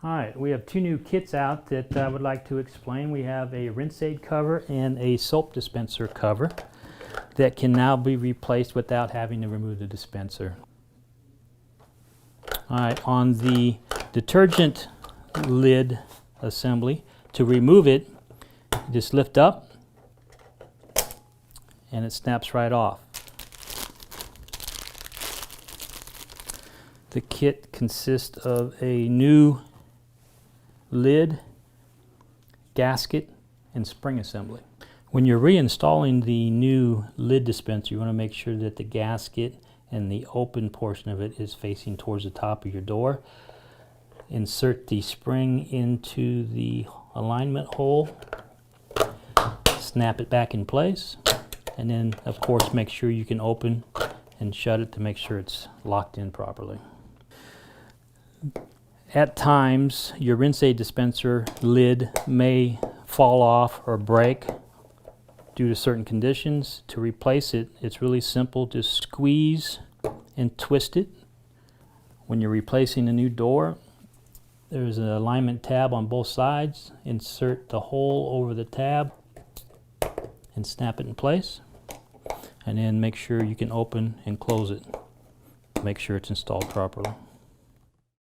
Alright, we have two new kits out that I would like to explain. We have a rinse aid cover and a soap dispenser cover that can now be replaced without having to remove the dispenser. Alright, on the detergent lid assembly, to remove it, you just lift up and it snaps right off. The kit consists of a new lid, gasket, and spring assembly. When you're reinstalling the new lid dispenser, you want to make sure that the gasket and the open portion of it is facing towards the top of your door. Insert the spring into the alignment hole, snap it back in place, and then of course make sure you can open and shut it to make sure it's locked in properly. At times, your rinse aid dispenser lid may fall off or break due to certain conditions. To replace it, it's really simple. Just squeeze and twist it. When you're replacing a new door, there's an alignment tab on both sides. Insert the hole over the tab and snap it in place. And then make sure you can open and close it. Make sure it's installed properly.